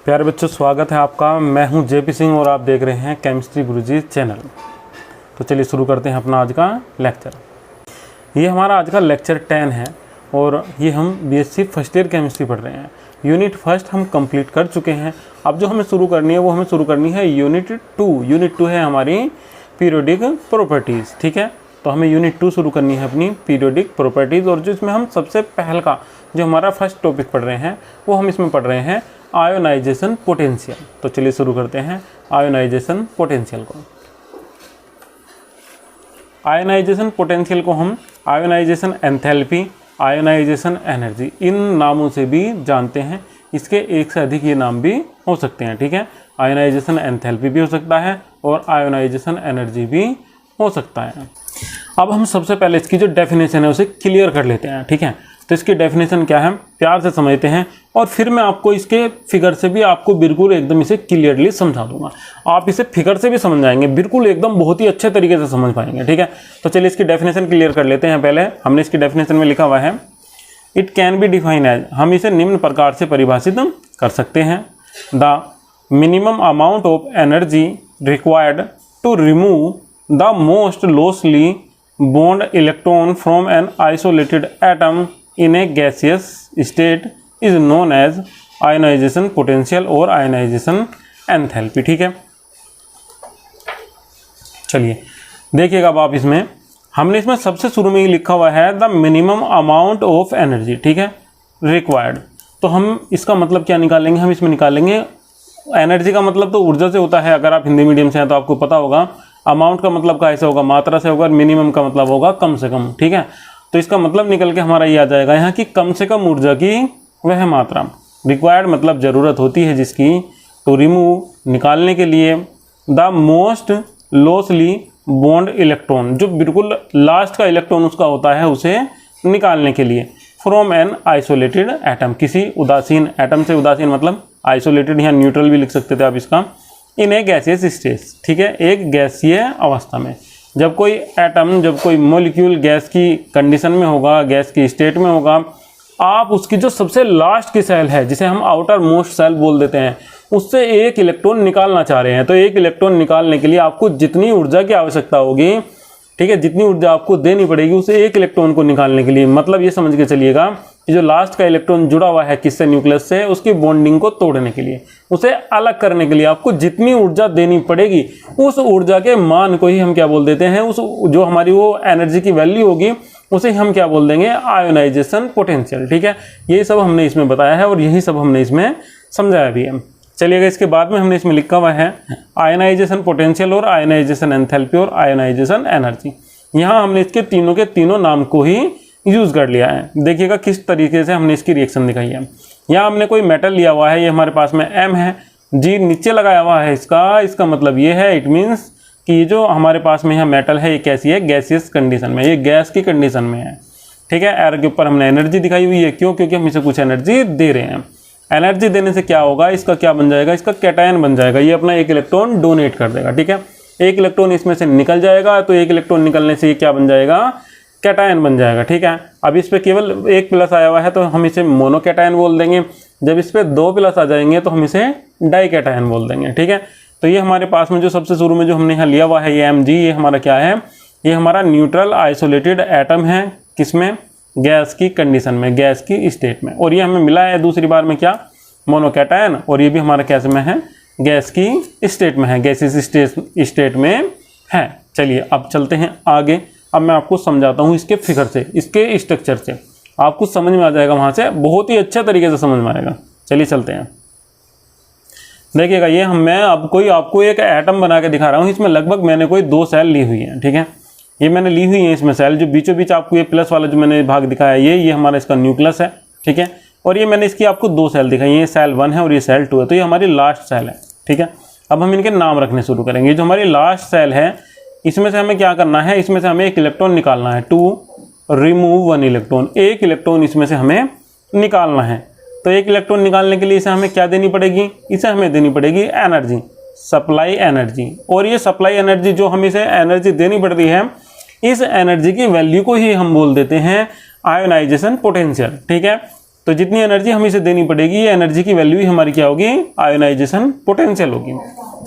प्यारे बच्चों, स्वागत है आपका। मैं हूं जेपी सिंह और आप देख रहे हैं केमिस्ट्री गुरुजी चैनल। तो चलिए शुरू करते हैं अपना आज का लेक्चर। ये हमारा आज का लेक्चर 10 है और ये हम बीएससी फर्स्ट ईयर केमिस्ट्री पढ़ रहे हैं। यूनिट फर्स्ट हम कंप्लीट कर चुके हैं। अब जो हमें शुरू करनी है वो हमें शुरू करनी है यूनिट 2। यूनिट 2 है हमारी पीरियोडिक प्रॉपर्टीज़। ठीक है, तो हमें यूनिट 2 शुरू करनी है अपनी पीरियोडिक प्रॉपर्टीज़। और जो इसमें हम सबसे पहल का जो हमारा फर्स्ट टॉपिक पढ़ रहे हैं वो हम इसमें पढ़ रहे हैं आयोनाइजेशन पोटेंशियल। तो चलिए शुरू करते हैं आयोनाइजेशन पोटेंशियल को। आयोनाइजेशन पोटेंशियल को हम आयोनाइजेशन एंथैल्पी, आयोनाइजेशन एनर्जी इन नामों से भी जानते हैं। इसके एक से अधिक ये नाम भी हो सकते हैं। ठीक है, आयोनाइजेशन एंथैल्पी भी हो सकता है और आयोनाइजेशन एनर्जी भी हो सकता है। अब हम सबसे पहले इसकी जो डेफिनेशन है उसे क्लियर कर लेते हैं। ठीक है, तो इसकी डेफिनेशन क्या है प्यार से समझते हैं और फिर मैं आपको इसके फिगर से भी आपको बिल्कुल एकदम इसे क्लियरली समझा दूंगा। आप इसे फिगर से भी समझ जाएंगे, बिल्कुल एकदम बहुत ही अच्छे तरीके से समझ पाएंगे। ठीक है, तो चलिए इसकी डेफिनेशन क्लियर कर लेते हैं। पहले हमने इसकी डेफिनेशन में लिखा हुआ है it can be define as, हम इसे निम्न प्रकार से परिभाषित कर सकते हैं। The minimum amount of energy required to remove the most loosely bond electron from an isolated atom in a gaseous state is known as ionization potential और ionization enthalpy। ठीक है, चलिए देखिएगा अब आप इसमें हमने इसमें सबसे शुरू में ही लिखा हुआ है the minimum amount of energy. ठीक है, रिक्वायर्ड। तो हम इसका मतलब क्या निकालेंगे, हम इसमें निकालेंगे एनर्जी का मतलब तो ऊर्जा से होता है। अगर आप हिंदी मीडियम से हैं तो आपको पता होगा। अमाउंट का मतलब कैसे होगा, मात्रा से होगा। मिनिमम का मतलब होगा कम से कम। ठीक है, तो इसका मतलब निकल के हमारा ये आ जाएगा यहाँ की कम से कम ऊर्जा की वह मात्रा। रिक्वायर्ड मतलब ज़रूरत होती है जिसकी, तो रिमूव निकालने के लिए, the most loosely bond electron जो बिल्कुल लास्ट का इलेक्ट्रॉन उसका होता है उसे निकालने के लिए, फ्रॉम एन आइसोलेटेड एटम किसी उदासीन एटम से। उदासीन मतलब आइसोलेटेड, यहाँ न्यूट्रल भी लिख सकते थे आप इसका। इन ए गैसियस स्टेट, ठीक है, एक गैसीय अवस्था में। जब कोई एटम, जब कोई मॉलिक्यूल गैस की कंडीशन में होगा, गैस की स्टेट में होगा, आप उसकी जो सबसे लास्ट की सेल है जिसे हम आउटर मोस्ट सेल बोल देते हैं, उससे एक इलेक्ट्रॉन निकालना चाह रहे हैं। तो एक इलेक्ट्रॉन निकालने के लिए आपको जितनी ऊर्जा की आवश्यकता होगी, ठीक है, जितनी ऊर्जा आपको देनी पड़ेगी उसे एक इलेक्ट्रॉन को निकालने के लिए, मतलब ये समझ के चलिएगा कि जो लास्ट का इलेक्ट्रॉन जुड़ा हुआ है किससे, न्यूक्लियस से, उसकी बॉन्डिंग को तोड़ने के लिए, उसे अलग करने के लिए आपको जितनी ऊर्जा देनी पड़ेगी उस ऊर्जा के मान को ही हम क्या बोल देते हैं, उस जो हमारी वो एनर्जी की वैल्यू होगी उसे हम क्या बोल देंगे, आयोनाइजेशन पोटेंशियल। ठीक है, यही सब हमने इसमें बताया है और यही सब हमने इसमें समझाया भी है। चलिएगा इसके बाद में हमने इसमें लिखा हुआ है आयोनाइजेशन पोटेंशियल और आयोनाइजेशन एंथैल्पी और आयोनाइजेशन एनर्जी। यहाँ हमने इसके तीनों के तीनों नाम को ही यूज़ कर लिया है। देखिएगा किस तरीके से हमने इसकी रिएक्शन दिखाई है। यहाँ हमने कोई मेटल लिया हुआ है, ये हमारे पास में M है, G नीचे लगाया हुआ है इसका मतलब ये है, इट मीन्स कि जो हमारे पास में यहाँ मेटल है ये कैसी है, गैसियस कंडीशन में, ये गैस की कंडीशन में है। ठीक है, एयर के ऊपर हमने एनर्जी दिखाई हुई है। क्यों? क्योंकि हम इसे कुछ एनर्जी दे रहे हैं। एनर्जी देने से क्या होगा, इसका क्या बन जाएगा, इसका कैटायन बन जाएगा। ये अपना एक इलेक्ट्रॉन डोनेट कर देगा। ठीक है, एक इलेक्ट्रॉन इसमें से निकल जाएगा, तो एक इलेक्ट्रॉन निकलने से ये क्या बन जाएगा, कैटायन बन जाएगा। ठीक है, अब इस पर केवल एक प्लस आया हुआ है तो हम इसे मोनो कैटायन बोल देंगे। जब इस पर 2 प्लस आ जाएंगे तो हम इसे डाई कैटायन बोल देंगे। ठीक है, तो ये हमारे पास में जो सबसे शुरू में जो हमने यहाँ लिया हुआ है ये Mg, ये हमारा क्या है, ये हमारा न्यूट्रल आइसोलेटेड एटम है। किसमें, गैस की कंडीशन में, गैस की स्टेट में। और ये हमें मिला है दूसरी बार में क्या, मोनो कैटायन। और ये भी हमारा कैसे में है, गैस की स्टेट में है, गैसेस स्टेट में है। चलिए अब चलते हैं आगे। अब मैं आपको समझाता हूँ इसके फिगर से, इसके स्ट्रक्चर से, आपको समझ में आ जाएगा, वहाँ से बहुत ही अच्छे तरीके से समझ में आएगा। चलिए चलते हैं। देखिएगा ये मैं आपको एक एटम बना के दिखा रहा हूँ। इसमें लगभग मैंने कोई 2 सेल ली हुई है। ठीक है, ये मैंने ली हुई है इसमें सेल, जो बीचों बीच आपको ये प्लस वाला जो मैंने भाग दिखाया ये हमारा इसका न्यूक्लियस है। ठीक है, और ये मैंने इसकी आपको 2 सेल दिखाई, ये सेल 1 है और ये सेल 2 है। तो ये हमारी लास्ट सेल है। ठीक है, अब हम इनके नाम रखने शुरू करेंगे। जो हमारी लास्ट सेल है इसमें से हमें क्या करना है, इसमें से हमें एक इलेक्ट्रॉन निकालना है, टू रिमूव 1 इलेक्ट्रॉन, एक इलेक्ट्रॉन इसमें से हमें निकालना है। तो एक इलेक्ट्रॉन निकालने के लिए इसे हमें क्या देनी पड़ेगी, इसे हमें देनी पड़ेगी एनर्जी, सप्लाई एनर्जी। और ये सप्लाई एनर्जी जो हमें इसे एनर्जी देनी पड़ रही है, इस एनर्जी की वैल्यू को ही हम बोल देते हैं आयोनाइजेशन पोटेंशियल। ठीक है, तो जितनी एनर्जी हमें इसे देनी पड़ेगी, ये एनर्जी की वैल्यू ही हमारी क्या होगी, आयोनाइजेशन पोटेंशियल होगी।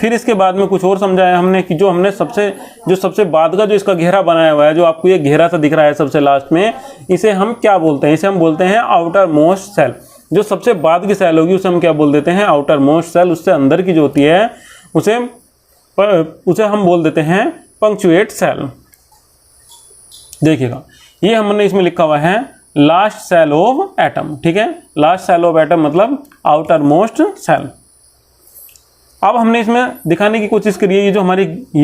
फिर इसके बाद में कुछ और समझाया हमने कि जो हमने सबसे बाद का जो इसका घेरा बनाया हुआ है, जो आपको ये घेरा सा दिख रहा है सबसे लास्ट में, इसे हम क्या बोलते हैं, इसे हम बोलते हैं आउटर मोस्ट सेल। जो सबसे बाद की सेल होगी उसे हम क्या बोल देते हैं, आउटर मोस्ट सेल। उससे अंदर की जो होती है उसे हम बोल देते हैं पंक्चुएट सेल। देखिएगा ये हमने इसमें लिखा हुआ है लास्ट सेल ऑफ एटम, ठीक है, लास्ट सेल ऑफ एटम मतलब आउटर मोस्ट सेल। अब हमने इसमें दिखाने की कोशिश करी है, ये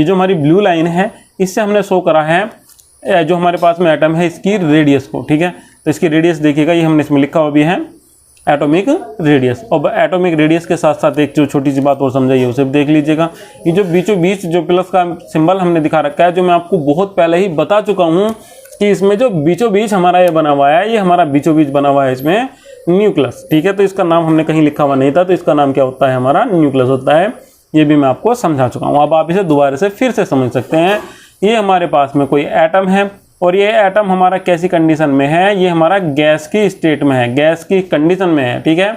जो हमारी ब्लू लाइन है, इससे हमने शो करा है जो हमारे पास में एटम है इसकी रेडियस को, ठीक है। तो इसकी रेडियस देखिएगा, ये हमने इसमें लिखा हुआ भी है एटॉमिक रेडियस। और एटॉमिक रेडियस के साथ साथ एक जो छोटी सी बात और समझाइए उसे भी देख लीजिएगा। ये जो बीचों बीच जो प्लस का सिंबल हमने दिखा रखा है, जो मैं आपको बहुत पहले ही बता चुका हूँ कि इसमें जो बीचों बीच हमारा ये बना हुआ है, ये हमारा बीचों बीच बना हुआ है इसमें न्यूक्लियस, ठीक है। तो इसका नाम हमने कहीं लिखा हुआ नहीं था, तो इसका नाम क्या होता है, हमारा न्यूक्लियस होता है। ये भी मैं आपको समझा चुका हूँ। अब आप इसे दोबारा से फिर से समझ सकते हैं। ये हमारे पास में कोई एटम है और ये एटम हमारा कैसी कंडीशन में है, ये हमारा गैस की स्टेट में है, गैस की कंडीशन में है, ठीक है।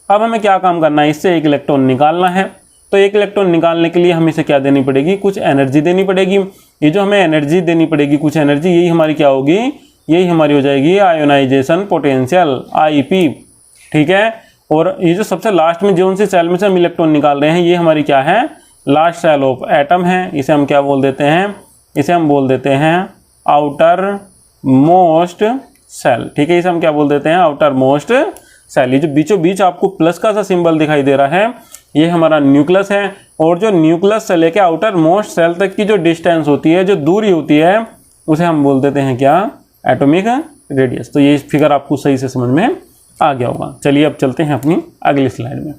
अब हमें क्या काम करना है, इससे एक इलेक्ट्रॉन निकालना है। तो एक इलेक्ट्रॉन निकालने के लिए हमें इसे क्या देनी पड़ेगी, कुछ एनर्जी देनी पड़ेगी। ये जो हमें एनर्जी देनी पड़ेगी, कुछ एनर्जी, यही हमारी क्या होगी, यही हमारी हो जाएगी आयोनाइजेशन पोटेंशियल, आईपी, ठीक है। और ये जो सबसे लास्ट में जो उनसे सेल में से हम इलेक्ट्रॉन निकाल रहे हैं, ये हमारी क्या है, लास्ट सेल ऑफ एटम है। इसे हम क्या बोल देते हैं, इसे हम बोल देते हैं आउटर मोस्ट सेल, ठीक है। इसे हम क्या बोल देते हैं, आउटर मोस्ट सेल। ये जो बीचों बीच आपको प्लस का सा सिंबल दिखाई दे रहा है, ये हमारा न्यूक्लियस है। और जो न्यूक्लियस से लेके आउटर मोस्ट सेल तक की जो डिस्टेंस होती है, जो दूरी होती है, उसे हम बोल देते हैं क्या, एटॉमिक रेडियस। तो ये फिगर आपको सही से समझ में आ गया होगा। चलिए अब चलते हैं अपनी अगली स्लाइड में।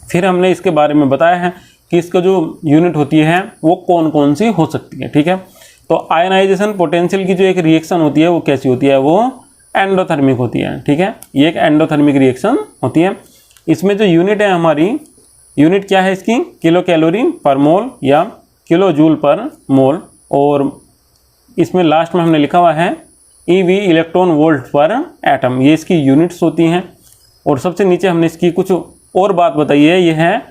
फिर हमने इसके बारे में बताया है कि इसका जो यूनिट होती है वो कौन कौन सी हो सकती है, ठीक है। तो आयनाइजेशन पोटेंशियल की जो एक रिएक्शन होती है वो कैसी होती है, वो एंडोथर्मिक होती है, ठीक है। ये एक एंडोथर्मिक रिएक्शन होती है। इसमें जो यूनिट है हमारी, यूनिट क्या है इसकी, किलो कैलोरी पर मोल या किलो जूल पर मोल। और इसमें लास्ट में हमने लिखा हुआ है ईवी, इलेक्ट्रॉन वोल्ट पर एटम, ये इसकी यूनिट्स होती हैं। और सबसे नीचे हमने इसकी कुछ और बात बताई है, ये है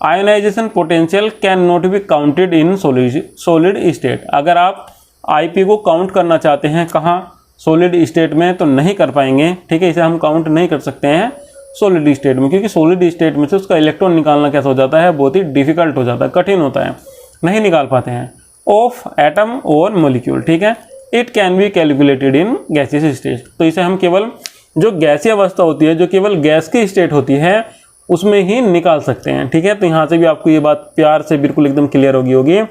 ionization potential can not be counted in solid state. अगर आप आईपी को काउंट करना चाहते हैं कहाँ, सॉलिड स्टेट में, तो नहीं कर पाएंगे, ठीक है। इसे हम काउंट नहीं कर सकते हैं सॉलिड स्टेट में, क्योंकि सॉलिड स्टेट में से उसका इलेक्ट्रॉन निकालना कैसा हो जाता है, बहुत ही डिफिकल्ट हो जाता है, कठिन होता है, नहीं निकाल पाते हैं। ऑफ एटम और मोलिक्यूल, ठीक है। It can be calculated in gaseous state. तो इसे हम केवल जो गैसीय अवस्था होती है, जो केवल गैस की स्टेट होती है, उसमें ही निकाल सकते हैं, ठीक है। तो यहाँ से भी आपको ये बात प्यार से बिल्कुल एकदम क्लियर होगी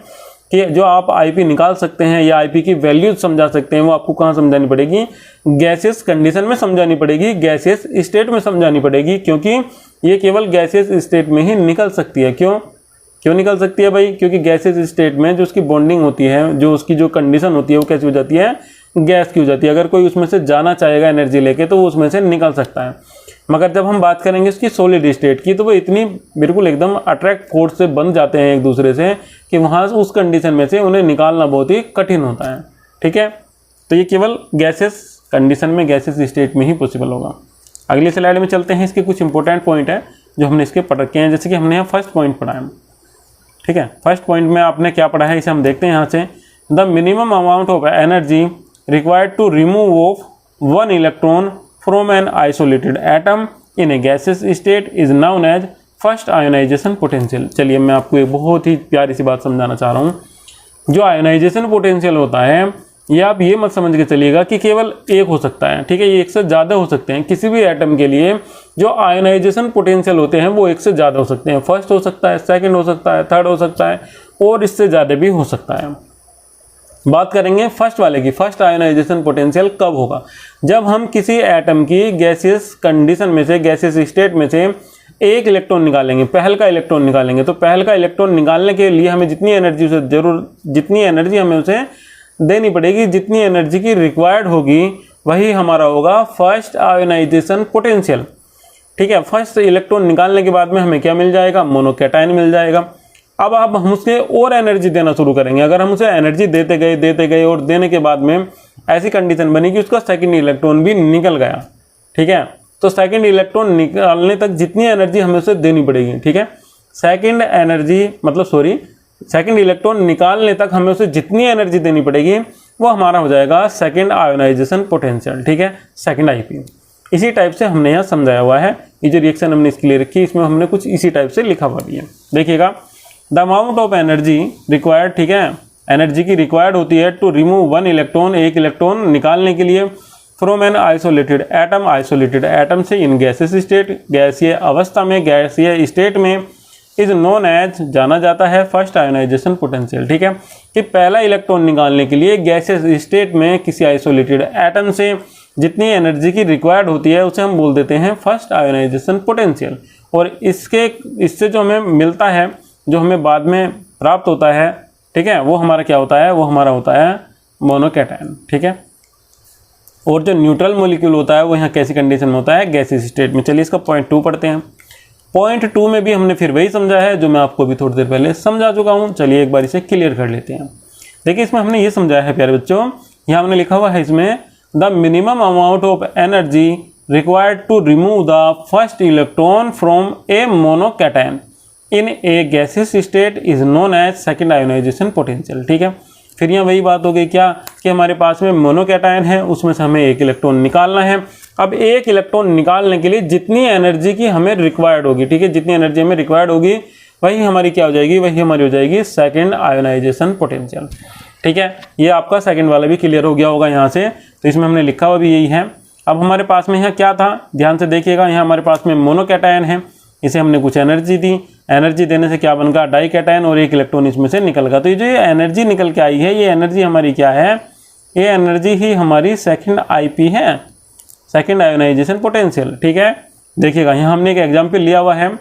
कि जो आप आईपी निकाल सकते हैं या आईपी की वैल्यूज समझा सकते हैं, वो आपको कहाँ समझानी पड़ेगी, गैसियस कंडीशन में समझानी पड़ेगी, गैसियस स्टेट में समझानी पड़ेगी, क्योंकि ये केवल गैसियस स्टेट में ही निकल सकती है। क्यों निकल सकती है भाई, क्योंकि गैसियस स्टेट में जो उसकी बॉन्डिंग होती है, जो उसकी जो कंडीशन होती है, वो कैसी हो जाती है, गैस की हो जाती है। अगर कोई उसमें से जाना चाहेगा एनर्जी लेके, तो वो उसमें से निकल सकता है। मगर जब हम बात करेंगे उसकी सॉलिड स्टेट की, तो वो इतनी बिल्कुल एकदम अट्रैक्ट फोर्स से बन जाते हैं एक दूसरे से कि वहाँ उस कंडीशन में से उन्हें निकालना बहुत ही कठिन होता है, ठीक है। तो ये केवल गैसेस कंडीशन में, गैसेस स्टेट में ही पॉसिबल होगा। अगली स्लाइड में चलते हैं। इसके कुछ इंपॉर्टेंट पॉइंट है जो हमने इसके पढ़ रखे हैं, जैसे कि हमने यहाँ फर्स्ट पॉइंट पढ़ा है, ठीक है। फर्स्ट पॉइंट में आपने क्या पढ़ा है, इसे हम देखते हैं यहाँ से। The minimum amount of energy required to remove of one electron from an isolated atom in a gaseous state is known as first ionization potential। चलिए मैं आपको एक बहुत ही प्यारी सी बात समझाना चाह रहा हूँ। जो आयोनाइजेशन पोटेंशियल होता है, ये आप ये मत समझ के चलिएगा कि केवल एक हो सकता है, ठीक है। ये एक से ज़्यादा हो सकते हैं। किसी भी एटम के लिए जो आयोनाइजेशन पोटेंशियल होते हैं वो एक से ज़्यादा हो सकते हैं। फर्स्ट हो सकता है, सेकेंड हो सकता है, थर्ड हो सकता है, और इससे ज़्यादा भी हो सकता है। बात करेंगे फर्स्ट वाले की। फर्स्ट आयोनाइजेशन पोटेंशियल कब होगा, जब हम किसी एटम की गैसियस कंडीशन में से, गैसियस स्टेट में से एक इलेक्ट्रॉन निकालेंगे, पहल का इलेक्ट्रॉन निकालेंगे। तो पहल का इलेक्ट्रॉन निकालने के लिए हमें जितनी एनर्जी हमें उसे देनी पड़ेगी, जितनी एनर्जी की रिक्वायर्ड होगी, वही हमारा होगा फर्स्ट आयोनाइजेशन पोटेंशियल, ठीक है। फर्स्ट इलेक्ट्रॉन निकालने के बाद में हमें क्या मिल जाएगा, मोनोकैटायन मिल जाएगा। अब हम उसके और एनर्जी देना शुरू करेंगे। अगर हम उसे एनर्जी देते गए और देने के बाद में ऐसी कंडीशन बनी कि उसका सेकंड इलेक्ट्रॉन भी निकल गया, ठीक है, तो सेकंड इलेक्ट्रॉन निकालने तक जितनी एनर्जी हमें उसे देनी पड़ेगी, ठीक है। सेकंड इलेक्ट्रॉन निकालने तक हमें उसे जितनी एनर्जी देनी पड़ेगी वो हमारा हो जाएगा सेकंड आयोनाइजेशन पोटेंशियल, ठीक है, सेकंड आईपी। इसी टाइप से हमने यहाँ समझाया हुआ है। ये जो रिएक्शन हमने इसके लिए रखी इसमें हमने कुछ इसी टाइप से लिखा हुआ भी है। देखिएगा, the amount of energy required, ठीक है, एनर्जी की रिक्वायर्ड होती है टू रिमूव वन इलेक्ट्रॉन, एक इलेक्ट्रॉन निकालने के लिए, from an isolated atom, isolated atom से, इन गैसेस स्टेट, गैसीय अवस्था में, गैसीय स्टेट में, इज नोन एज, जाना जाता है फर्स्ट आयोनाइजेशन पोटेंशियल, ठीक है, कि पहला इलेक्ट्रॉन निकालने के लिए गैसीय स्टेट में किसी आइसोलेटेड एटम से जितनी एनर्जी की रिक्वायर्ड होती है उसे हम बोल देते हैं फर्स्ट आयोनाइजेशन पोटेंशियल। और इससे जो हमें मिलता है, जो हमें बाद में प्राप्त होता है, ठीक है, वो हमारा क्या होता है, वो हमारा होता है मोनोकैटायन, ठीक है। और जो न्यूट्रल मॉलिक्यूल होता है वो यहाँ कैसी कंडीशन में होता है, गैसीय स्टेट में। चलिए इसका पॉइंट 2 पढ़ते हैं। पॉइंट 2 में भी हमने फिर वही समझा है जो मैं आपको भी थोड़ी देर पहले समझा चुका हूँ। चलिए एक बार इसे क्लियर कर लेते हैं। देखिए इसमें हमने ये समझाया है प्यारे बच्चों, यहाँ हमने लिखा हुआ है इसमें the minimum amount of energy required to remove the first electron from a monocation in a gaseous state is known as second ionization potential, ठीक है। फिर यहाँ वही बात हो गई क्या, कि हमारे पास में मोनोकैटायन है, उसमें से हमें एक इलेक्ट्रॉन निकालना है। अब एक इलेक्ट्रॉन निकालने के लिए जितनी एनर्जी की हमें रिक्वायर्ड होगी, ठीक है, जितनी एनर्जी हमें रिक्वायर्ड होगी वही हमारी क्या हो जाएगी, वही हमारी हो जाएगी सेकंड आयोनाइजेशन पोटेंशियल, ठीक है। ये आपका सेकंड वाला भी क्लियर हो गया होगा यहाँ से। तो इसमें हमने लिखा हुआ भी यही है। अब हमारे पास में यहाँ क्या था, ध्यान से देखिएगा, यहाँ हमारे पास में मोनोकैटायन है, इसे हमने कुछ एनर्जी दी, एनर्जी देने से क्या बन गया, डाइकैटायन, और एक इलेक्ट्रॉन इसमें से निकल गया। तो ये जो एनर्जी निकल के आई है, ये एनर्जी हमारी क्या है, ये एनर्जी ही हमारी सेकंड आईपी है, सेकंड आयोनाइजेशन पोटेंशियल, ठीक है। देखिएगा यहाँ हमने एक एग्जाम्पल लिया हुआ है,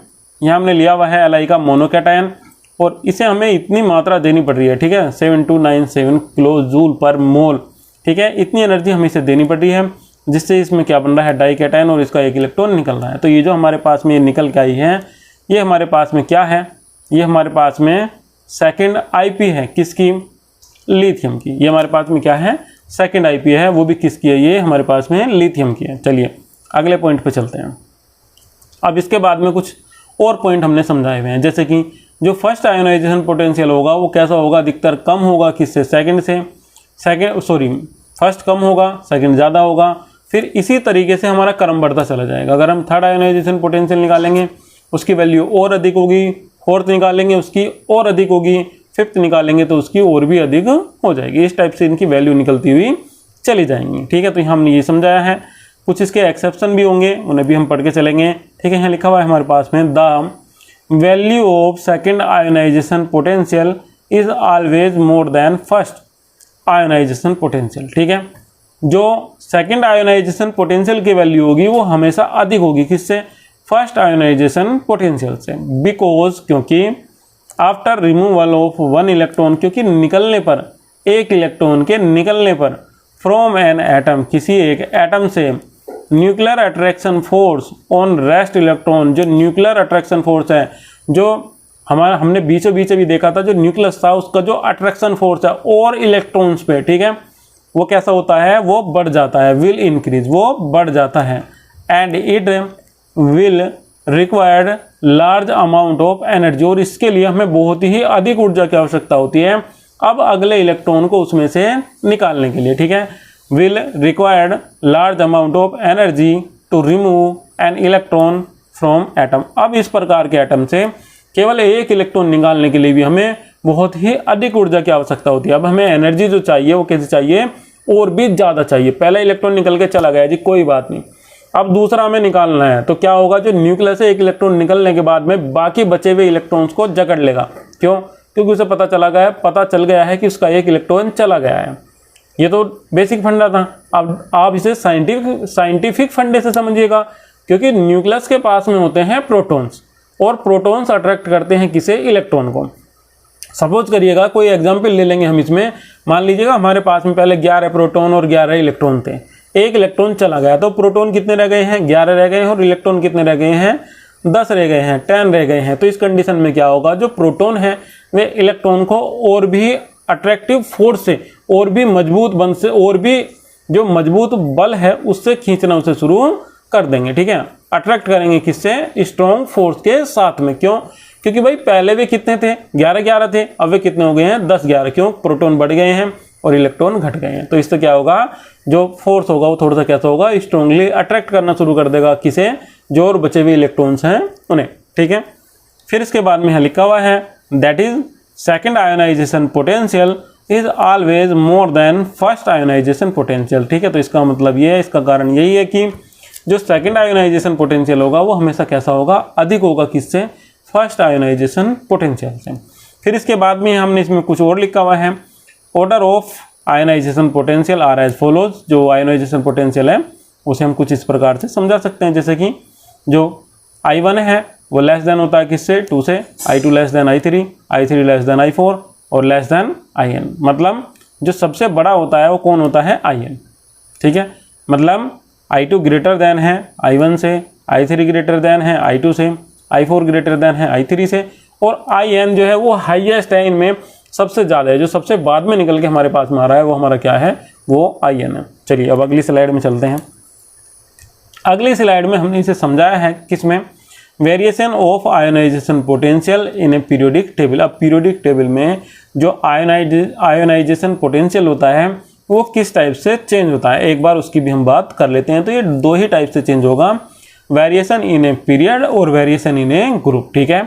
यहाँ हमने लिया हुआ है Li का मोनोकैटायन, और इसे हमें इतनी मात्रा देनी पड़ रही है, ठीक है, 7297 किलो जूल पर मोल, ठीक है, इतनी एनर्जी हमें इसे देनी पड़ रही है, जिससे इसमें क्या बन रहा है, डाइकैटायन, और इसका एक इलेक्ट्रॉन निकल रहा है। तो ये जो हमारे पास में निकल के आई है, ये हमारे पास में क्या है, ये हमारे पास में सेकंड आईपी है, किसकी, लिथियम की। ये हमारे पास में क्या है, सेकंड आईपी है, वो भी किसकी है, ये हमारे पास में लिथियम की है। चलिए अगले पॉइंट पे चलते हैं। अब इसके बाद में कुछ और पॉइंट हमने समझाए हुए हैं, जैसे कि जो फर्स्ट आयोनाइजेशन पोटेंशियल होगा वो कैसा होगा, अधिकतर कम होगा, किससे, सेकंड से। फर्स्ट कम होगा, सेकंड ज़्यादा होगा, फिर इसी तरीके से हमारा क्रम बढ़ता चला जाएगा। अगर हम थर्ड आयोनाइजेशन पोटेंशियल निकालेंगे उसकी वैल्यू और अधिक होगी, फोर्थ निकालेंगे उसकी और अधिक होगी, फिफ्थ निकालेंगे तो उसकी और भी अधिक हो जाएगी। इस टाइप से इनकी वैल्यू निकलती हुई चली जाएंगी, ठीक है। तो हमने ये समझाया है। कुछ इसके एक्सेप्शन भी होंगे, उन्हें भी हम पढ़ के चलेंगे, ठीक है। यहाँ लिखा हुआ है हमारे पास में, the value of second ionization potential is always more than first ionization potential, ठीक है। जो सेकेंड आयोनाइजेशन पोटेंशियल की वैल्यू होगी वो हमेशा अधिक होगी, किससे, फर्स्ट आयोनाइजेशन पोटेंशियल से। बिकॉज, क्योंकि after removal of one electron, क्योंकि निकलने पर, एक इलेक्ट्रॉन के निकलने पर, फ्रॉम एन एटम, किसी एक एटम से, nuclear attraction force on rest electron, जो न्यूक्लियर अट्रैक्शन फोर्स है, जो हमने बीचों बीच भी देखा था, जो न्यूक्लियस था उसका जो अट्रैक्शन फोर्स है और इलेक्ट्रॉन्स पे, ठीक है, वो कैसा होता है, वो बढ़ जाता है, विल इंक्रीज, वो बढ़ जाता है। And it will required large amount of energy, और इसके लिए हमें बहुत ही अधिक ऊर्जा की आवश्यकता होती है अब अगले इलेक्ट्रॉन को उसमें से निकालने के लिए, ठीक है। Will required large amount of energy to remove an electron from atom. अब इस प्रकार के एटम से केवल एक इलेक्ट्रॉन निकालने के लिए भी हमें बहुत ही अधिक ऊर्जा की आवश्यकता होती है। अब हमें एनर्जी जो चाहिए वो कैसे चाहिए, और भी ज़्यादा चाहिए। पहला इलेक्ट्रॉन निकल के चला गया जी, कोई बात नहीं, अब दूसरा हमें निकालना है, तो क्या होगा, जो न्यूक्लियस से एक इलेक्ट्रॉन निकलने के बाद में बाकी बचे हुए इलेक्ट्रॉन्स को जकड़ लेगा। क्यों, क्योंकि उसे पता चल गया है कि उसका एक इलेक्ट्रॉन चला गया है। ये तो बेसिक फंडा था। अब आप इसे साइंटिफिक फंडे से समझिएगा, क्योंकि न्यूक्लियस के पास में होते हैं प्रोटॉन्स, और प्रोटॉन्स अट्रैक्ट करते हैं किसे, इलेक्ट्रॉन को। सपोज करिएगा, कोई एग्जांपल ले लेंगे हम इसमें, मान लीजिएगा हमारे पास में पहले 11 प्रोटॉन और 11 इलेक्ट्रॉन थे, एक इलेक्ट्रॉन चला गया, तो प्रोटॉन कितने रह गए हैं, 11 रह गए हैं, और इलेक्ट्रॉन कितने रह गए हैं, 10 रह गए हैं, 10 रह गए हैं। तो इस कंडीशन में क्या होगा, जो प्रोटॉन है वे इलेक्ट्रॉन को और भी अट्रैक्टिव फोर्स से, और भी मजबूत बल से, और भी जो मजबूत बल है उससे खींचना उसे शुरू कर देंगे, ठीक है, अट्रैक्ट करेंगे किससे, स्ट्रॉन्ग फोर्स के साथ में। क्यों, क्योंकि भाई पहले वे कितने थे, 11-11 थे, अब वे कितने हो गए हैं, 10-11। क्यों, प्रोटॉन बढ़ गए हैं और इलेक्ट्रॉन घट गए हैं। तो इससे क्या होगा, जो फोर्स होगा वो थोड़ा सा कैसा होगा, स्ट्रांगली अट्रैक्ट करना शुरू कर देगा किसे, जो और बचे हुए इलेक्ट्रॉन्स हैं उन्हें, ठीक है। फिर इसके बाद में यहाँ लिखा हुआ है that is second ionization potential is always more than first ionization potential, ठीक है। तो इसका मतलब ये है, इसका कारण यही है कि जो सेकेंड आयोनाइजेशन पोटेंशियल होगा वो हमेशा कैसा होगा, अधिक होगा किससे, फर्स्ट आयोनाइजेशन पोटेंशियल से। फिर इसके बाद में हमने इसमें कुछ और लिखा हुआ है, order of ionisation potential are as follows. जो आयोनाइजेशन पोटेंशियल है उसे हम कुछ इस प्रकार से समझा सकते हैं, जैसे कि जो I1 है वो लेस देन होता है किससे, 2 से, I2 less than I3, I3 less than I4 और लेस देन IN। मतलब जो सबसे बड़ा होता है वो कौन होता है, IN, ठीक है। मतलब I2 ग्रेटर देन है I1 से, I3 ग्रेटर देन है I2 से, I4 ग्रेटर देन है I3 से, और IN जो है वो हाईएस्ट है, इनमें सबसे ज़्यादा है। जो सबसे बाद में निकल के हमारे पास में आ रहा है वो हमारा क्या है, वो IN है। चलिए अब अगली स्लाइड में चलते हैं। अगली स्लाइड में हमने इसे समझाया है किसमें, variation of ionisation potential in A periodic table. अब पीरियोडिक टेबल में जो आयोनाइजेशन पोटेंशियल होता है वो किस टाइप से चेंज होता है, एक बार उसकी भी हम बात कर लेते हैं। तो ये 2 ही टाइप से चेंज होगा, वेरिएशन इन ए पीरियड और वेरिएशन इन ए ग्रुप, ठीक है।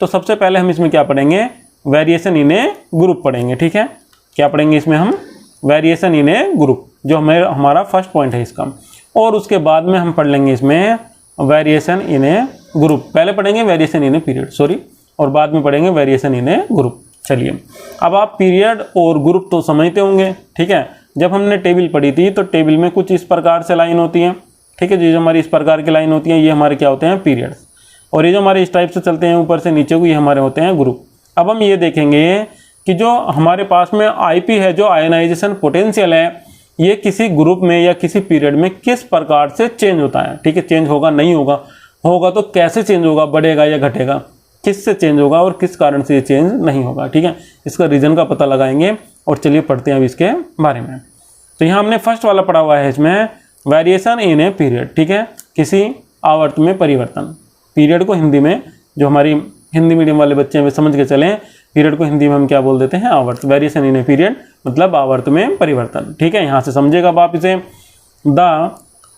तो सबसे पहले हम इसमें क्या पढ़ेंगे, वेरिएशन इन ए ग्रुप पढ़ेंगे, ठीक है। क्या पढ़ेंगे इसमें हम, वेरिएशन इन ए ग्रुप, जो हमारा फर्स्ट पॉइंट है इसका। और उसके बाद में हम पढ़ लेंगे इसमें वेरिएशन इन ए ग्रुप। पहले पढ़ेंगे variation in a period, sorry, और बाद में पढ़ेंगे वेरिएशन इन ए ग्रुप। चलिए अब आप पीरियड और ग्रुप तो समझते होंगे, ठीक है। जब हमने टेबल पढ़ी थी तो टेबल में कुछ इस प्रकार से लाइन होती है, ठीक है। जो हमारी इस प्रकार की लाइन होती है ये हमारे क्या होते हैं, पीरियड्स। और ये जो हमारे इस टाइप से चलते हैं ऊपर से नीचे को, ये हमारे होते हैं ग्रुप। अब हम ये देखेंगे कि जो हमारे पास में आईपी है, जो आयोनाइजेशन पोटेंशियल है, ये किसी ग्रुप में या किसी पीरियड में किस प्रकार से चेंज होता है, ठीक है। चेंज होगा, नहीं होगा, होगा तो कैसे चेंज होगा, बढ़ेगा या घटेगा, किससे चेंज होगा और किस कारण से ये चेंज नहीं होगा, ठीक है। इसका रीजन का पता लगाएंगे। और चलिए पढ़ते हैं अब इसके बारे में। तो यहाँ हमने फर्स्ट वाला पढ़ा हुआ है इसमें, वेरिएशन इन ए पीरियड, ठीक है, किसी आवर्त में परिवर्तन। पीरियड को हिंदी में, जो हमारी हिंदी मीडियम वाले बच्चे हैं वे समझ के चलें, पीरियड को हिंदी में हम क्या बोल देते हैं, आवर्त। वेरिएशन इन ए पीरियड मतलब आवर्त में परिवर्तन, ठीक है। यहाँ से समझेगा आप इसे, द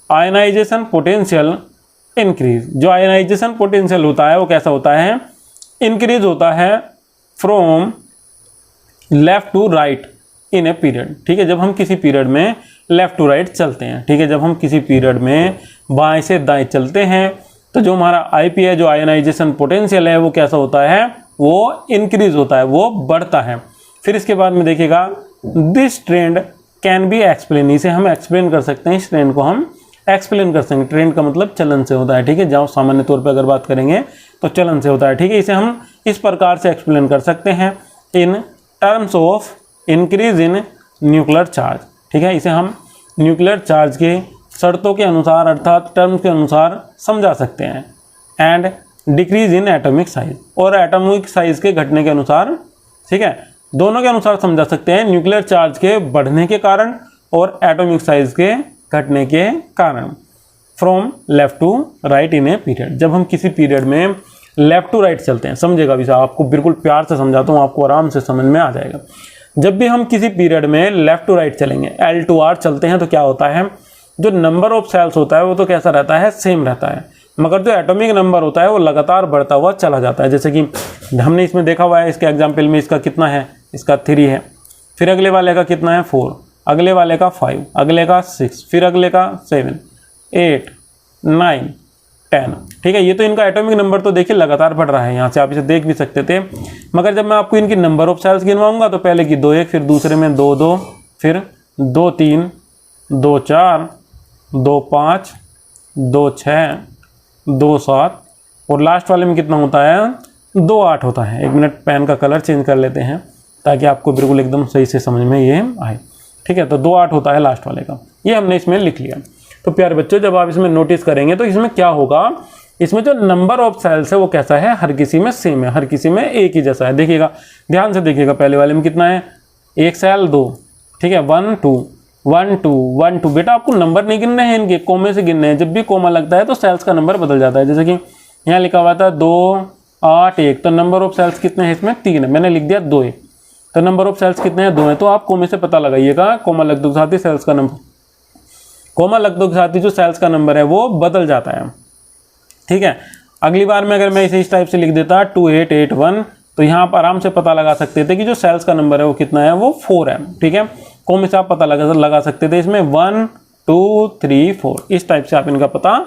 आयोनाइजेशन पोटेंशियल इंक्रीज। जो आयोनाइजेशन पोटेंशियल होता है वो कैसा होता है, इंक्रीज होता है from left to right in a period, ठीक है। जब हम किसी पीरियड में लेफ्ट टू राइट चलते हैं, ठीक है, जब हम किसी पीरियड में बाएं से दाएं चलते हैं तो जो हमारा आईपी है, जो आयोनाइजेशन पोटेंशियल है, वो कैसा होता है, वो इंक्रीज होता है, वो बढ़ता है। फिर इसके बाद में देखिएगा, this trend can be explain, इसे हम एक्सप्लेन कर सकते हैं, इस ट्रेंड को हम एक्सप्लेन कर सकते हैं। ट्रेंड का मतलब चलन से होता है, ठीक है। जहाँ सामान्य तौर पर अगर बात करेंगे तो चलन से होता है, ठीक है। इसे हम इस प्रकार से एक्सप्लेन कर सकते हैं, in terms of increase in nuclear charge, ठीक है। इसे हम न्यूक्लियर चार्ज के शर्तों के अनुसार अर्थात टर्म्स के अनुसार समझा सकते हैं। And decrease in atomic size, और एटॉमिक साइज के घटने के अनुसार, ठीक है, दोनों के अनुसार समझा सकते हैं, न्यूक्लियर चार्ज के बढ़ने के कारण और एटॉमिक साइज के घटने के कारण। From left to right in a period, जब हम किसी पीरियड में लेफ्ट टू राइट चलते हैं, समझेगा भी साहब, आपको बिल्कुल प्यार से समझाता हूँ, आपको आराम से समझ में आ जाएगा। जब भी हम किसी पीरियड में लेफ्ट टू राइट चलेंगे, L to R चलते हैं, तो क्या होता है, जो नंबर ऑफ सेल्स होता है वो तो कैसा रहता है, सेम रहता है, मगर जो एटॉमिक नंबर होता है वो लगातार बढ़ता हुआ चला जाता है। जैसे कि हमने इसमें देखा हुआ है, इसके एग्जाम्पल में इसका कितना है, इसका 3 है, फिर अगले वाले का कितना है 4, अगले वाले का 5, अगले का 6, फिर अगले का 7, 8, 9, 10, ठीक है। ये तो इनका एटॉमिक नंबर तो देखिए लगातार बढ़ रहा है, यहाँ से आप इसे देख भी सकते थे। मगर जब मैं आपको इनकी नंबर ऑफ सेल्स गिनवाऊंगा तो पहले की 2 1, फिर दूसरे में 2 2, फिर 2 3, 2 4, 2 5, 2 6, 2 7, और लास्ट वाले में कितना होता है, 2 8 होता है। 1 मिनट, पेन का कलर चेंज कर लेते हैं ताकि आपको बिल्कुल एकदम सही से समझ में ये आए, ठीक है। तो 2 8 होता है लास्ट वाले का, ये हमने इसमें लिख लिया। तो प्यारे बच्चों, जब आप इसमें नोटिस करेंगे तो इसमें क्या होगा, इसमें जो नंबर ऑफ सेल्स है वो कैसा है, हर किसी में सेम है, हर किसी में एक ही जैसा है। देखिएगा, ध्यान से देखिएगा, पहले वाले में कितना है, 1 सेल 2, ठीक है, 1 2, 1 2 1 2। बेटा आपको नंबर नहीं गिनने हैं इनके, कोमे से गिनने हैं। जब भी कोमा लगता है तो सेल्स का नंबर बदल जाता है। जैसे कि यहाँ लिखा हुआ था 2 8 1, तो नंबर ऑफ सेल्स कितने हैं इसमें 3 है, मैंने लिख दिया 2 है, तो नंबर ऑफ सेल्स कितने हैं 2 है। तो आप कोमे से पता लगाइएगा, कोमा लगते के साथ ही सेल्स का नंबर, कोमा लगते के साथ ही जो सेल्स का नंबर है वो बदल जाता है। ठीक है, अगली बार में अगर मैं इसे इस टाइप से लिख देता 2881, तो यहाँ आप आराम से पता लगा सकते थे कि जो सेल्स का नंबर है वो कितना है, वो 4 है। ठीक है, कोमे से आप पता लगा सकते थे इसमें 1 2 3 4, इस टाइप से आप इनका पता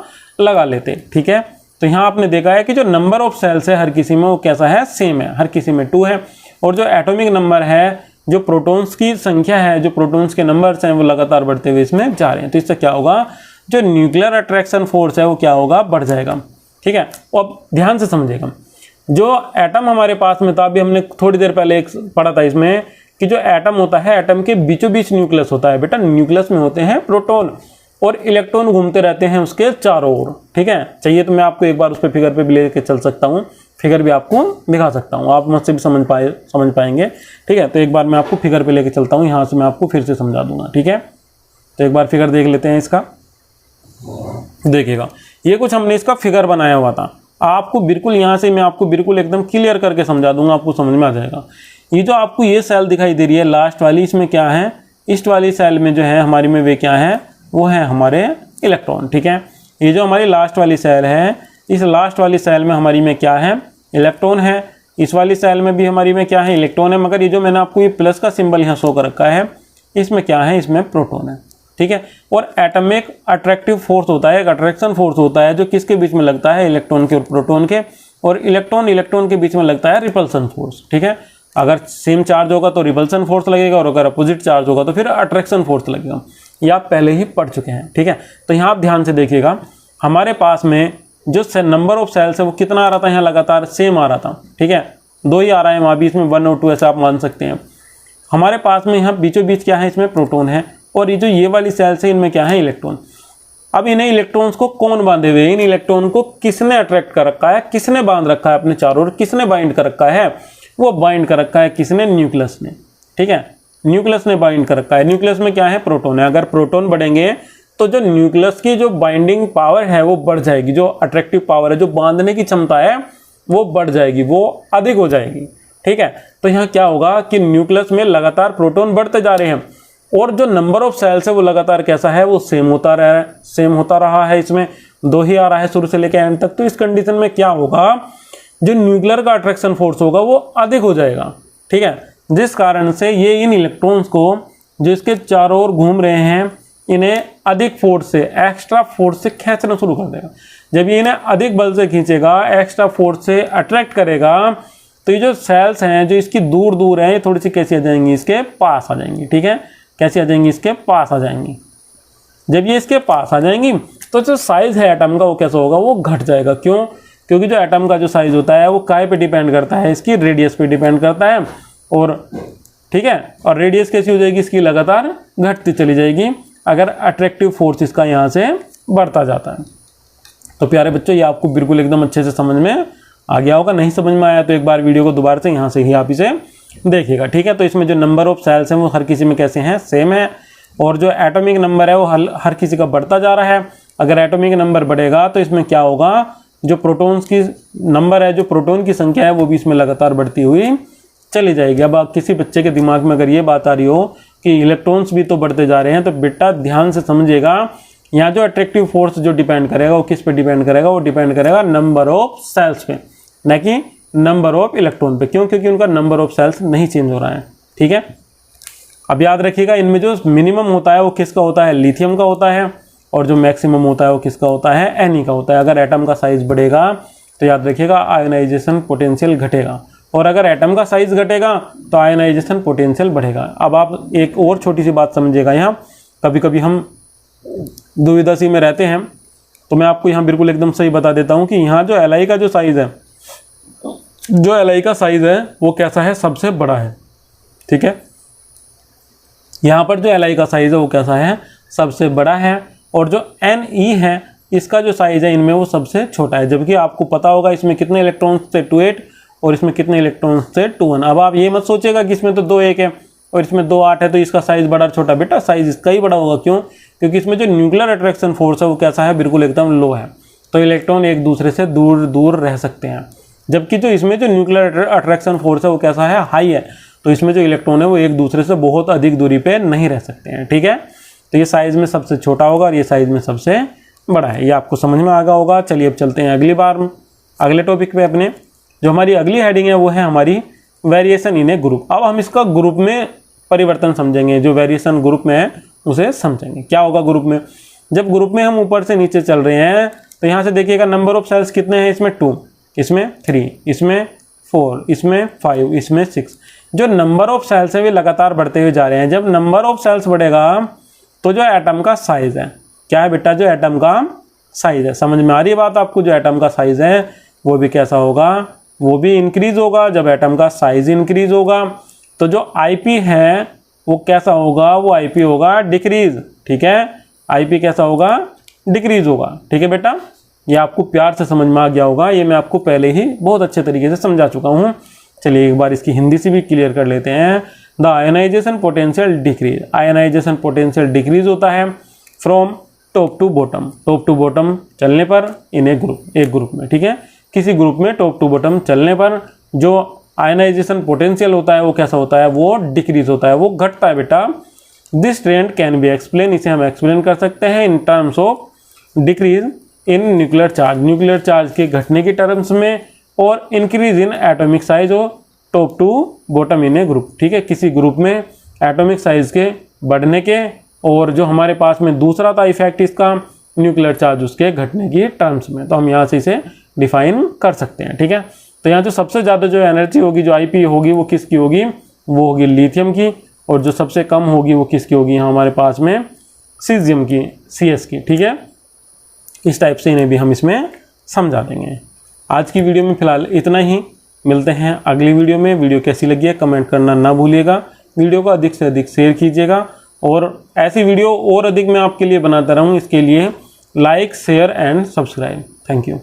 लगा लेते। ठीक है, तो यहाँ आपने देखा है कि जो नंबर ऑफ सेल्स है हर किसी में वो कैसा है, सेम है, हर किसी में 2 है। और जो एटॉमिक नंबर है, जो प्रोटॉन्स की संख्या है, जो प्रोटॉन्स के नंबर्स हैं वो लगातार बढ़ते हुए इसमें जा रहे हैं। तो इससे क्या होगा, जो न्यूक्लियर अट्रैक्शन फोर्स है वो क्या होगा, बढ़ जाएगा। ठीक है, अब ध्यान से समझिएगा, जो एटम हमारे पास में था, अभी हमने थोड़ी देर पहले एक पढ़ा था इसमें कि जो एटम होता है, एटम के बीचों बीच न्यूक्लियस होता है। बेटा न्यूक्लियस में होते हैं प्रोटॉन और इलेक्ट्रॉन घूमते रहते हैं उसके चारों ओर। ठीक है, चाहिए तो मैं आपको एक बार उस पर फिगर पे भी लेके चल सकता हूँ, फिगर भी आपको दिखा सकता हूँ, आप मुझसे भी समझ पाएंगे। ठीक है, तो एक बार मैं आपको फिगर पे लेके चलता हूँ, यहाँ से मैं आपको फिर से समझा दूंगा। ठीक है, तो एक बार फिगर देख लेते हैं इसका। देखिएगा, ये कुछ हमने इसका फिगर बनाया हुआ था, आपको बिल्कुल यहाँ से मैं आपको बिल्कुल एकदम क्लियर करके समझा दूंगा, आपको समझ में आ जाएगा। ये जो आपको ये सेल दिखाई दे रही है लास्ट वाली, इसमें क्या है, ईस्ट वाली सेल में जो है हमारी में वे क्या है, वो है हमारे इलेक्ट्रॉन। ठीक है, ये जो हमारी लास्ट वाली सेल है, इस लास्ट वाली सेल में हमारी में क्या है, इलेक्ट्रॉन है। इस वाली सेल में भी हमारी में क्या है, इलेक्ट्रॉन है। मगर ये जो मैंने आपको ये प्लस का सिंबल यहाँ शो कर रखा है, इसमें क्या है, इसमें प्रोटॉन है। ठीक है, और एटम में एक अट्रैक्टिव फोर्स होता है, एक अट्रैक्शन फोर्स होता है, जो किसके बीच में लगता है, इलेक्ट्रॉन के और प्रोटॉन के, और इलेक्ट्रॉन के बीच में लगता है रिपल्सन फोर्स। ठीक है, अगर सेम चार्ज होगा तो रिपल्सन फोर्स लगेगा, और अगर अपोजिट चार्ज होगा तो फिर अट्रैक्शन फोर्स लगेगा। ये आप पहले ही पढ़ चुके हैं। ठीक है, तो यहाँ आप ध्यान से देखिएगा, हमारे पास में जो नंबर ऑफ सेल्स है वो कितना आ रहा था, यहाँ लगातार सेम आ रहा था। ठीक है, 2 ही आ रहा है, वहाँ भी इसमें 1 और 2 ऐसा आप मान सकते हैं। हमारे पास में यहाँ बीचों बीच क्या है, इसमें प्रोटॉन है, और ये जो ये वाली सेल्स है इनमें क्या है, इलेक्ट्रॉन। अब इन्हें इलेक्ट्रॉन्स को कौन बांधे हुए, इन इलेक्ट्रॉन को किसने अट्रैक्ट कर रखा है, किसने बांध रखा है अपने चारों ओर, किसने बाइंड कर रखा है, वो बाइंड कर रखा है किसने, न्यूक्लियस ने। ठीक है, न्यूक्लियस ने बाइंड कर रखा है। न्यूक्लियस में क्या है, प्रोटॉन है। अगर प्रोटॉन बढ़ेंगे तो जो न्यूक्लियस की जो बाइंडिंग पावर है वो बढ़ जाएगी, जो अट्रैक्टिव पावर है, जो बांधने की क्षमता है वो बढ़ जाएगी, वो अधिक हो जाएगी। ठीक है, तो यहाँ क्या होगा कि न्यूक्लियस में लगातार प्रोटॉन बढ़ते जा रहे हैं, और जो नंबर ऑफ सेल्स है वो लगातार कैसा है, वो सेम होता रहा है। इसमें 2 ही आ रहा है शुरू से लेकर एंड तक। तो इस कंडीशन में क्या होगा, जो न्यूक्लियर का अट्रैक्शन फोर्स होगा वो अधिक हो जाएगा। ठीक है, जिस कारण से ये इन इलेक्ट्रॉन्स को जो इसके चारों ओर घूम रहे हैं, इन्हें अधिक फोर्स से, एक्स्ट्रा फोर्स से खींचना शुरू कर देगा। जब ये इन्हें अधिक बल से खींचेगा, एक्स्ट्रा फोर्स से अट्रैक्ट करेगा, तो ये जो सेल्स हैं जो इसकी दूर दूर हैं, ये थोड़ी सी कैसी आ जाएंगी, इसके पास आ जाएंगी। ठीक है, कैसी आ जाएंगी, इसके पास आ जाएंगी। जब ये इसके पास आ जाएंगी तो जो साइज है एटम का वो कैसा होगा, वो घट जाएगा। क्यों, क्योंकि जो एटम का जो साइज होता है वो काय पे डिपेंड करता है, इसकी रेडियस पे डिपेंड करता है। और ठीक है, और रेडियस कैसी हो जाएगी, इसकी लगातार घटती चली जाएगी अगर अट्रैक्टिव फोर्स इसका यहाँ से बढ़ता जाता है। तो प्यारे बच्चों, ये आपको बिल्कुल एकदम अच्छे से समझ में आ गया होगा। नहीं समझ में आया तो एक बार वीडियो को दोबारा से यहाँ से ही आप इसे देखिएगा। ठीक है, तो इसमें जो नंबर ऑफ सेल्स हैं वो हर किसी में कैसे हैं, सेम है, और जो एटॉमिक नंबर है वो हर किसी का बढ़ता जा रहा है। अगर एटॉमिक नंबर बढ़ेगा तो इसमें क्या होगा, जो प्रोटॉन्स की नंबर है, जो प्रोटॉन की संख्या है वो भी इसमें लगातार बढ़ती हुई चली जाएगी। अब किसी बच्चे के दिमाग में अगर ये बात आ रही हो कि इलेक्ट्रॉन्स भी तो बढ़ते जा रहे हैं, तो बेटा ध्यान से समझिएगा, यहाँ जो अट्रैक्टिव फोर्स जो डिपेंड करेगा वो किस पे डिपेंड करेगा, वो डिपेंड करेगा नंबर ऑफ सेल्स पे, न कि नंबर ऑफ इलेक्ट्रॉन पे। क्यों, क्योंकि उनका नंबर ऑफ सेल्स नहीं चेंज हो रहा है। ठीक है, अब याद रखिएगा, इनमें जो मिनिमम होता है वो किसका होता है, लिथियम का होता है, और जो मैक्सिमम होता है वो किसका होता है, Ni का होता है। अगर एटम का साइज बढ़ेगा तो याद रखिएगा आयनाइजेशन पोटेंशियल घटेगा, और अगर एटम का साइज घटेगा तो आयनाइजेशन पोटेंशियल बढ़ेगा। अब आप एक और छोटी सी बात समझिएगा, यहाँ कभी कभी हम दुविधा सी में रहते हैं, तो मैं आपको यहाँ बिल्कुल एकदम सही बता देता हूँ कि यहाँ जो Li का जो साइज है, जो Li का साइज है वो कैसा है, सबसे बड़ा है। ठीक है, यहाँ पर जो Li का साइज है वो कैसा है, सबसे बड़ा है, और जो Ne है इसका जो साइज है इनमें वो सबसे छोटा है। जबकि आपको पता होगा इसमें कितने इलेक्ट्रॉन्स थे, 28, और इसमें कितने इलेक्ट्रॉन्स थे, 21। अब आप ये मत सोचेगा कि इसमें तो 2 1 है और इसमें 2 8 है तो इसका साइज बड़ा छोटा, बेटा साइज इसका ही बड़ा होगा। क्यों? क्योंकि इसमें जो न्यूक्लियर अट्रैक्शन फोर्स है वो कैसा है, बिल्कुल एकदम लो है, तो इलेक्ट्रॉन एक दूसरे से दूर दूर रह सकते हैं। जबकि जो इसमें जो न्यूक्लियर अट्रैक्शन फोर्स है वो कैसा है, हाई है, तो इसमें जो इलेक्ट्रॉन है वो एक दूसरे से बहुत अधिक दूरी पे नहीं रह सकते हैं। ठीक है, तो ये साइज में सबसे छोटा होगा और ये साइज में सबसे बड़ा है। ये आपको समझ में आ गया होगा। चलिए अब चलते हैं अगले टॉपिक पे अपने। जो हमारी अगली हेडिंग है वो है हमारी वेरिएशन इन ए ग्रुप। अब हम इसका ग्रुप में परिवर्तन समझेंगे, जो वेरिएशन ग्रुप में है उसे समझेंगे। क्या होगा ग्रुप में? जब ग्रुप में हम ऊपर से नीचे चल रहे हैं तो यहाँ से देखिएगा नंबर ऑफ सेल्स कितने हैं, इसमें 2, इसमें 3, इसमें 4, इसमें 5, इसमें 6। जो नंबर ऑफ सेल्स है वे लगातार बढ़ते हुए जा रहे हैं। जब नंबर ऑफ सेल्स बढ़ेगा तो जो एटम का साइज है, क्या है बेटा, जो एटम का साइज है, समझ में आ रही है बात आपको? जो एटम का साइज है वो भी कैसा होगा, वो भी इंक्रीज होगा। जब एटम का साइज इंक्रीज होगा तो जो आईपी है वो कैसा होगा, वो आईपी होगा डिक्रीज। ठीक है, आईपी कैसा होगा, डिक्रीज होगा। ठीक है बेटा, ये आपको प्यार से समझ में आ गया होगा। ये मैं आपको पहले ही बहुत अच्छे तरीके से समझा चुका हूँ। चलिए एक बार इसकी हिंदी से भी क्लियर कर लेते हैं। The ionisation potential decrease, ionisation potential decrease होता है from top to bottom, top to bottom चलने पर इन ए ग्रुप, एक ग्रुप में। ठीक है, किसी ग्रुप में टॉप टू बॉटम चलने पर जो आयनाइजेशन पोटेंशियल होता है वो कैसा होता है, वो डिक्रीज होता है, वो घटता है बेटा। This trend can be explain, इसे हम एक्सप्लेन कर सकते हैं in terms of decrease in nuclear charge, nuclear charge के घटने की टर्म्स में, और इंक्रीज इन एटॉमिक साइज और top to bottom in a group. ठीक है, किसी ग्रुप में एटॉमिक साइज के बढ़ने के, और जो हमारे पास में दूसरा था इफेक्ट इसका, न्यूक्लियर चार्ज उसके घटने की टर्म्स में। तो हम यहाँ से इसे डिफाइन कर सकते हैं। ठीक है, तो यहाँ जो सबसे ज़्यादा जो एनर्जी होगी, जो आईपी होगी, वो किसकी होगी, वो होगी लिथियम की, और जो सबसे कम होगी वो किसकी होगी, यहाँ हमारे पास में सीजियम की, CS की। ठीक है, इस टाइप से इन्हें भी हम इसमें समझा देंगे। आज की वीडियो में फिलहाल इतना ही, मिलते हैं अगली वीडियो में। वीडियो कैसी लगी है कमेंट करना ना भूलिएगा, वीडियो को अधिक से अधिक शेयर कीजिएगा, और ऐसी वीडियो और अधिक मैं आपके लिए बनाता रहूँ, इसके लिए like share and subscribe. Thank you.